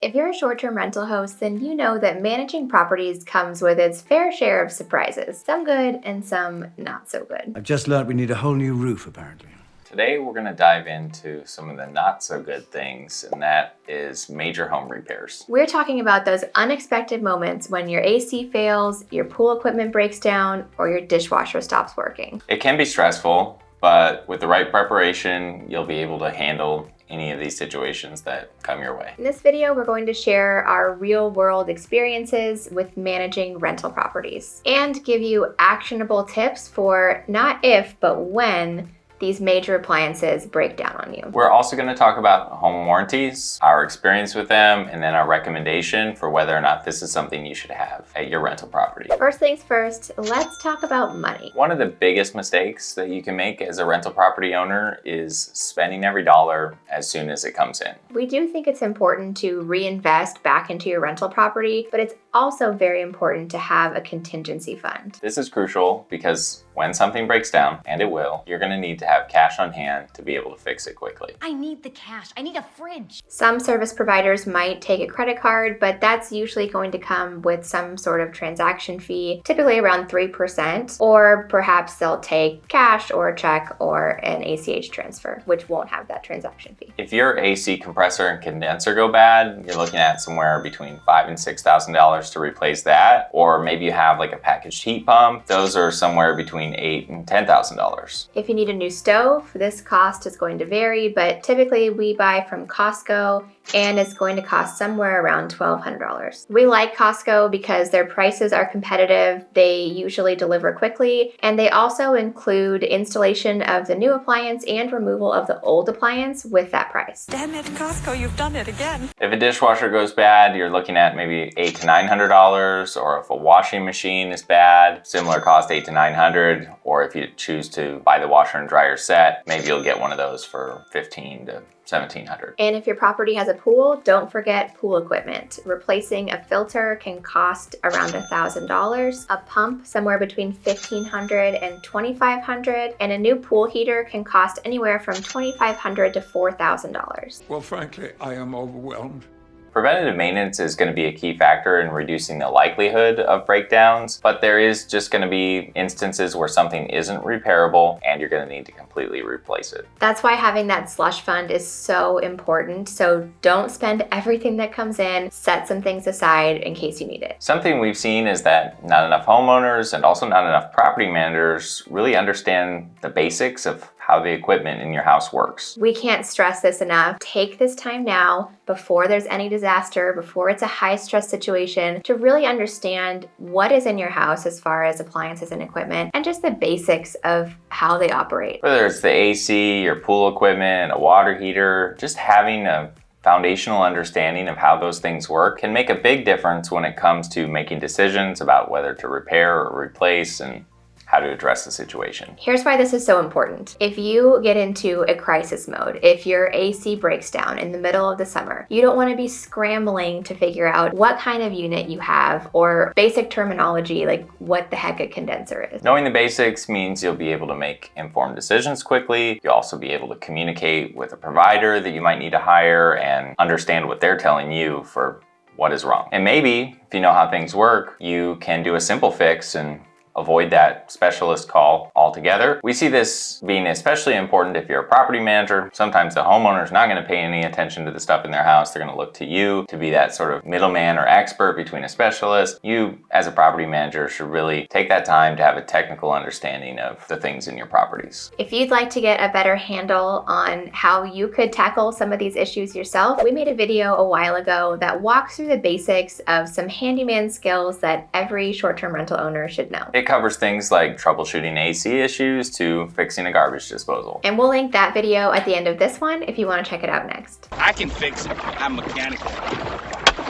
If you're a short-term rental host, then you know that managing properties comes with its fair share of surprises, some good and some not so good. I've just learned we need a whole new roof, apparently. Today, we're going to dive into some of the not so good things, and that is major home repairs. We're talking about those unexpected moments when your AC fails, your pool equipment breaks down, or your dishwasher stops working. It can be stressful, but with the right preparation, you'll be able to handle any of these situations that come your way. In this video, we're going to share our real-world experiences with managing rental properties and give you actionable tips for not if, but when these major appliances break down on you. We're also going to talk about home warranties, our experience with them, and then our recommendation for whether or not this is something you should have at your rental property. First things first, let's talk about money. One of the biggest mistakes that you can make as a rental property owner is spending every dollar as soon as it comes in. We do think it's important to reinvest back into your rental property, but it's also very important to have a contingency fund. This is crucial because when something breaks down, and it will, you're going to need to have cash on hand to be able to fix it quickly. I need the cash. I need a fridge. Some service providers might take a credit card, but that's usually going to come with some sort of transaction fee, typically around 3%, or perhaps they'll take cash or a check or an ACH transfer, which won't have that transaction fee. If your AC compressor and condenser go bad, you're looking at somewhere between $5,000 and $6,000 to replace that, or maybe you have like a packaged heat pump. Those are somewhere between $8,000 and $10,000. If you need a new stove, this cost is going to vary, but typically we buy from Costco and it's going to cost somewhere around $1,200. We like Costco because their prices are competitive, they usually deliver quickly, and they also include installation of the new appliance and removal of the old appliance with that price. Damn it, Costco, you've done it again. If a dishwasher goes bad, you're looking at maybe $800 to $900, or if a washing machine is bad, similar cost $800 to $900, or if you choose to buy the washer and dryer set, maybe you'll get one of those for $1,500 to $1,700. And if your property has a pool, don't forget pool equipment. Replacing a filter can cost around $1,000, a pump somewhere between $1,500 and $2,500, and a new pool heater can cost anywhere from $2,500 to $4,000. Well, frankly, I am overwhelmed. Preventative maintenance is going to be a key factor in reducing the likelihood of breakdowns, but there is just going to be instances where something isn't repairable and you're going to need to completely replace it. That's why having that slush fund is so important. So don't spend everything that comes in, set some things aside in case you need it. Something we've seen is that not enough homeowners and also not enough property managers really understand the basics of how the equipment in your house works. We can't stress this enough. Take this time now before there's any disaster, before it's a high stress situation, to really understand what is in your house as far as appliances and equipment and just the basics of how they operate. Whether it's the AC, your pool equipment, a water heater, just having a foundational understanding of how those things work can make a big difference when it comes to making decisions about whether to repair or replace and how to address the situation. Here's why this is so important. If you get into a crisis mode, if your AC breaks down in the middle of the summer, you don't want to be scrambling to figure out what kind of unit you have or basic terminology like what the heck a condenser is. Knowing the basics means you'll be able to make informed decisions quickly. You'll also be able to communicate with a provider that you might need to hire and understand what they're telling you for what is wrong. And maybe if you know how things work, you can do a simple fix and avoid that specialist call altogether. We see this being especially important if you're a property manager. Sometimes the homeowner's not going to pay any attention to the stuff in their house. They're going to look to you to be that sort of middleman or expert between a specialist. You, as a property manager, should really take that time to have a technical understanding of the things in your properties. If you'd like to get a better handle on how you could tackle some of these issues yourself, we made a video a while ago that walks through the basics of some handyman skills that every short-term rental owner should know. It covers things like troubleshooting AC issues to fixing a garbage disposal. And we'll link that video at the end of this one if you want to check it out next. I can fix it. I'm mechanical.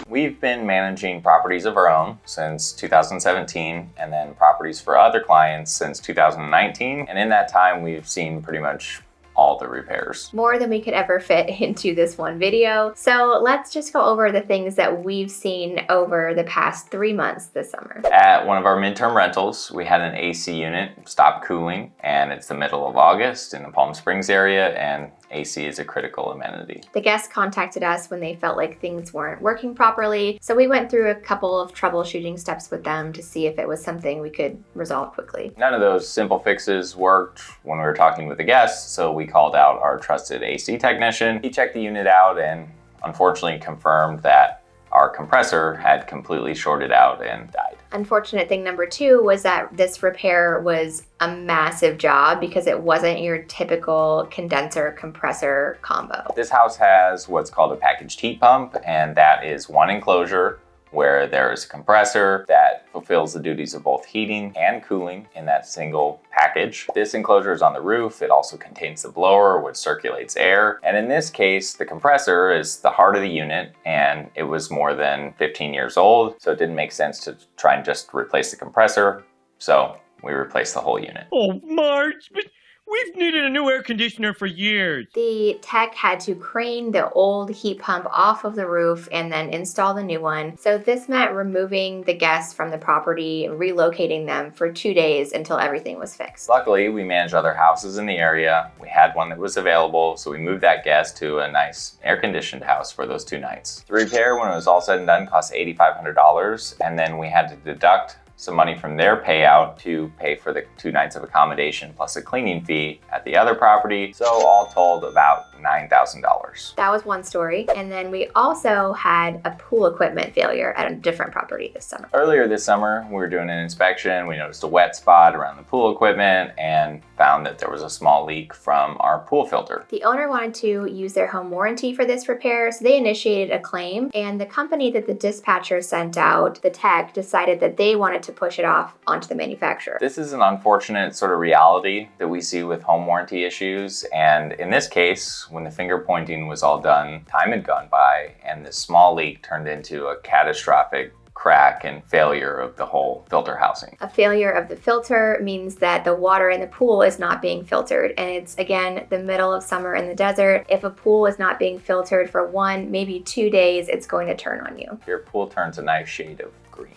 We've been managing properties of our own since 2017 and then properties for other clients since 2019. And in that time, we've seen pretty much all the repairs. More than we could ever fit into this one video. So let's just go over the things that we've seen over the past 3 months this summer. At one of our midterm rentals, we had an AC unit stop cooling, and it's the middle of August in the Palm Springs area, and AC is a critical amenity. The guests contacted us when they felt like things weren't working properly, so we went through a couple of troubleshooting steps with them to see if it was something we could resolve quickly. None of those simple fixes worked when we were talking with the guests, so we called out our trusted AC technician. He checked the unit out and unfortunately confirmed that our compressor had completely shorted out and died. Unfortunate thing number 2 was that this repair was a massive job because it wasn't your typical condenser compressor combo. This house has what's called a packaged heat pump, and that is one enclosure where there's a compressor that fulfills the duties of both heating and cooling in that single package. This enclosure is on the roof. It also contains the blower, which circulates air. And in this case, the compressor is the heart of the unit, and it was more than 15 years old, so it didn't make sense to try and just replace the compressor. So we replaced the whole unit. Oh, Marge, but we've needed a new air conditioner for years. The tech had to crane the old heat pump off of the roof and then install the new one. So this meant removing the guests from the property, relocating them for 2 days until everything was fixed. Luckily, we managed other houses in the area. We had one that was available, so we moved that guest to a nice air-conditioned house for those 2 nights. The repair, when it was all said and done, cost $8,500, and then we had to deduct some money from their payout to pay for the 2 nights of accommodation plus a cleaning fee at the other property. So all told, about $9,000. That was one story. And then we also had a pool equipment failure at a different property this summer. Earlier this summer, we were doing an inspection. We noticed a wet spot around the pool equipment and found that there was a small leak from our pool filter. The owner wanted to use their home warranty for this repair, so they initiated a claim, and the company that the dispatcher sent out, the tech, decided that they wanted to push it off onto the manufacturer. This is an unfortunate sort of reality that we see with home warranty issues, and in this case, when the finger pointing was all done, time had gone by, and this small leak turned into a catastrophic crack and failure of the whole filter housing. A failure of the filter means that the water in the pool is not being filtered, and it's, again, the middle of summer in the desert. If a pool is not being filtered for 1, maybe 2 days, it's going to turn on you. Your pool turns a nice shade of green.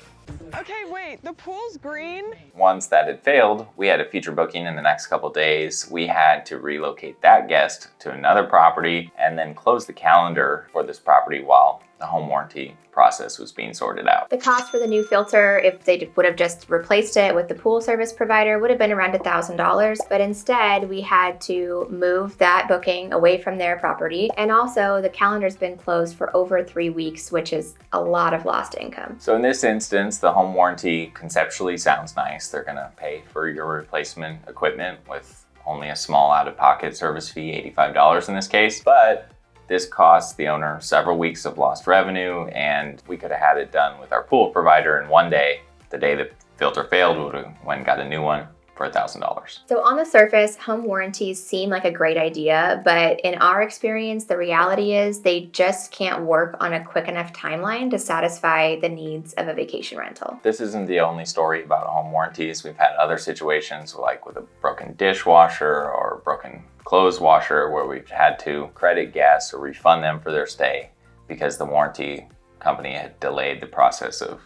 Okay, wait, the pool's green? Once that had failed, we had a future booking in the next couple days. We had to relocate that guest to another property and then close the calendar for this property while the home warranty process was being sorted out. The cost for the new filter, if they would have just replaced it with the pool service provider, would have been around $1,000, but instead we had to move that booking away from their property, and also the calendar's been closed for over 3 weeks, which is a lot of lost income. So in this instance, the home warranty conceptually sounds nice. They're gonna pay for your replacement equipment with only a small out-of-pocket service fee, $85 in this case, but this cost the owner several weeks of lost revenue, and we could have had it done with our pool provider in 1 day. The day the filter failed, we would have went and got a new one for $1,000. So on the surface, home warranties seem like a great idea, but in our experience, the reality is they just can't work on a quick enough timeline to satisfy the needs of a vacation rental. This isn't the only story about home warranties. We've had other situations like with a broken dishwasher or a broken clothes washer where we've had to credit guests or refund them for their stay because the warranty company had delayed the process of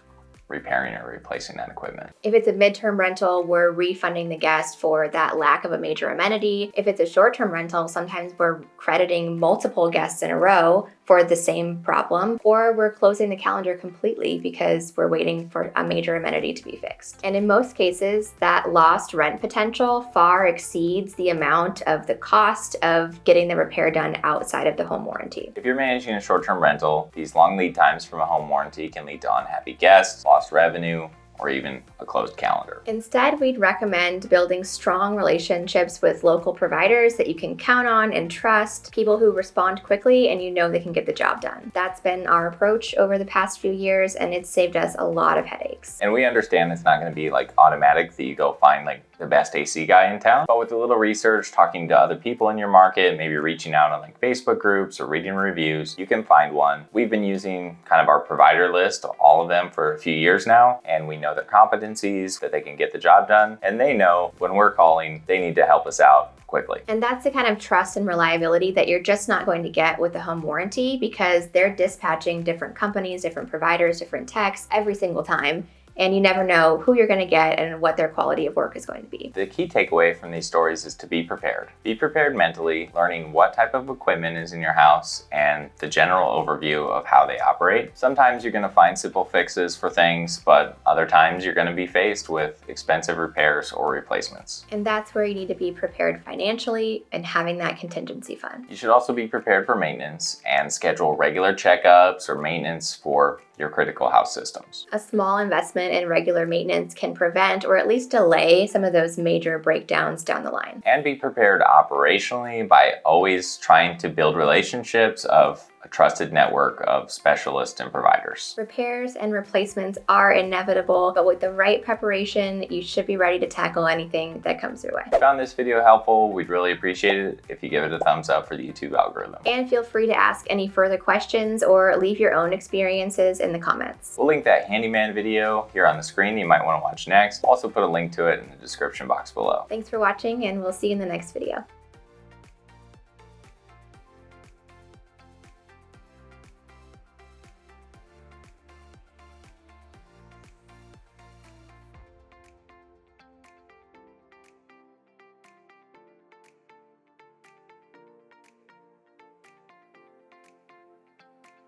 repairing or replacing that equipment. If it's a midterm rental, we're refunding the guest for that lack of a major amenity. If it's a short-term rental, sometimes we're crediting multiple guests in a row for the same problem, or we're closing the calendar completely because we're waiting for a major amenity to be fixed. And in most cases, that lost rent potential far exceeds the amount of the cost of getting the repair done outside of the home warranty. If you're managing a short-term rental, these long lead times from a home warranty can lead to unhappy guests, lost revenue, or even a closed calendar. Instead, we'd recommend building strong relationships with local providers that you can count on and trust, people who respond quickly and you know they can get the job done. That's been our approach over the past few years, and it's saved us a lot of headaches. And we understand it's not going to be like automatic that you go find like the best AC guy in town, but with a little research, talking to other people in your market, maybe reaching out on like Facebook groups or reading reviews, you can find one. We've been using kind of our provider list, all of them, for a few years now, and we know their competencies, that they can get the job done, and they know when we're calling, they need to help us out quickly. And that's the kind of trust and reliability that you're just not going to get with a home warranty because they're dispatching different companies, different providers, different techs every single time. and you never know who you're going to get and what their quality of work is going to be. The key takeaway from these stories is to be prepared. Be prepared mentally, learning what type of equipment is in your house and the general overview of how they operate. Sometimes you're going to find simple fixes for things, but other times you're going to be faced with expensive repairs or replacements. And that's where you need to be prepared financially and having that contingency fund. You should also be prepared for maintenance and schedule regular checkups or maintenance for your critical house systems. A small investment in regular maintenance can prevent or at least delay some of those major breakdowns down the line. And be prepared operationally by always trying to build relationships of a trusted network of specialists and providers. Repairs and replacements are inevitable, but with the right preparation, you should be ready to tackle anything that comes your way. If you found this video helpful, we'd really appreciate it if you give it a thumbs up for the YouTube algorithm. And feel free to ask any further questions or leave your own experiences in the comments. We'll link that handyman video here on the screen you might want to watch next. I'll also put a link to it in the description box below. Thanks for watching, and we'll see you in the next video.